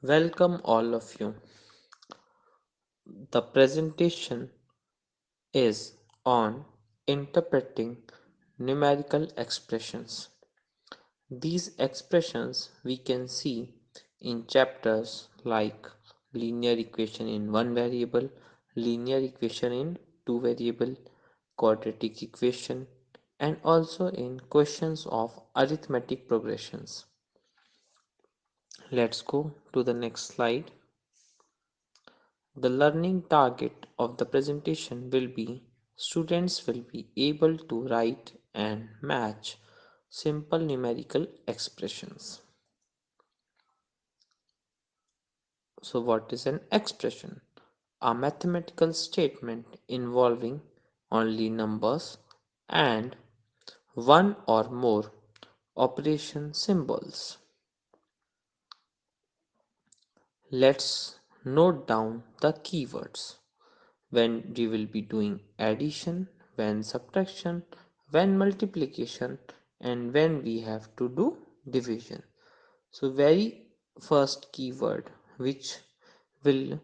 Welcome all of you. The presentation is on interpreting numerical expressions. These expressions we can see in chapters like linear equation in one variable, linear equation in two variable, quadratic equation, and also in questions of arithmetic progressions. Let's go to the next slide. The learning target of the presentation will be students will be able to write and match simple numerical expressions. So what is an expression? A mathematical statement involving only numbers and one or more operation symbols. Let's note down the keywords. When we will be doing addition, when subtraction, when multiplication, and when we have to do division. So very first keyword which will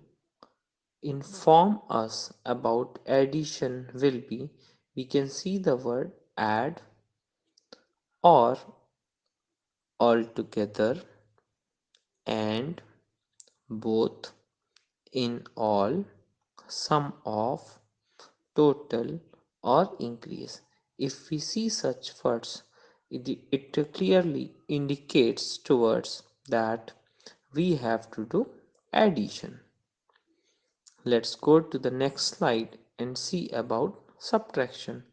inform us about addition will be, we can see the word add or altogether and both in all sum of total or increase. If we see such words, it clearly indicates towards that we have to do addition. Let's go to the next slide and see about subtraction.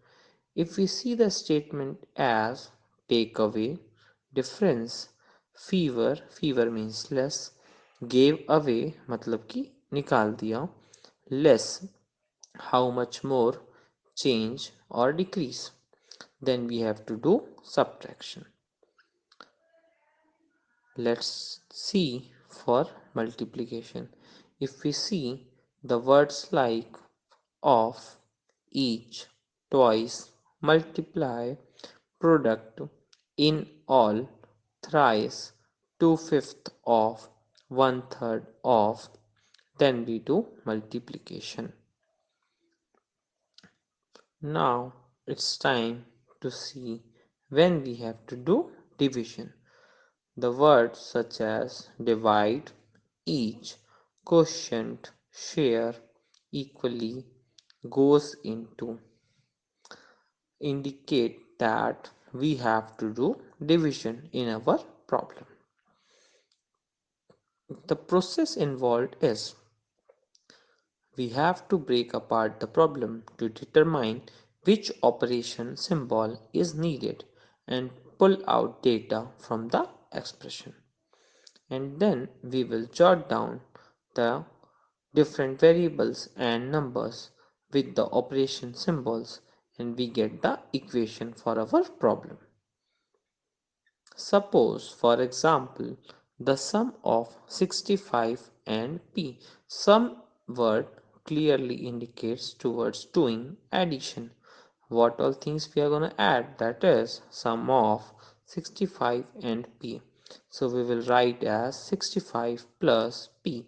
If we see the statement as take away, difference, fever means less, gave away मतलब कि निकाल दिया, less how much more, change or decrease, then we have to do subtraction. Let's see for multiplication. If we see the words like of, each, twice, multiply, product, in all, thrice, 2/5 of, 1/3 of, then we do multiplication. Now it's time to see when we have to do division. The words such as divide, each, quotient, share, equally, goes into indicate that we have to do division in our problem. The process involved is we have to break apart the problem to determine which operation symbol is needed and pull out data from the expression. And then we will jot down the different variables and numbers with the operation symbols, and we get the equation for our problem. Suppose, for example, the sum of 65 and p. Some word clearly indicates towards doing addition. What all things we are going to add? That is sum of 65 and p. So we will write as 65 plus p.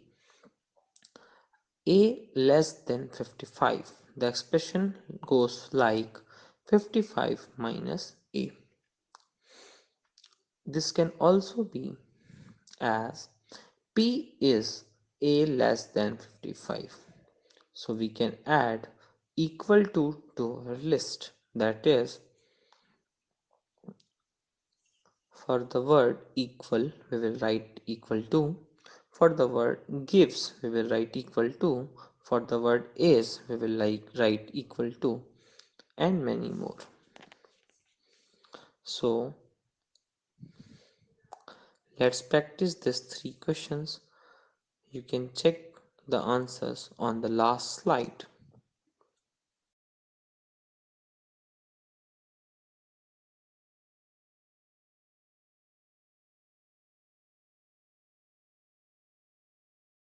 A less than 55. The expression goes like 55 minus a. This can also be as P is A less than 55. So we can add equal to our list. That is, for the word equal, we will write equal to. For the word gives, we will write equal to. For the word is, we will write equal to, and many more. So let's practice these three questions. You can check the answers on the last slide.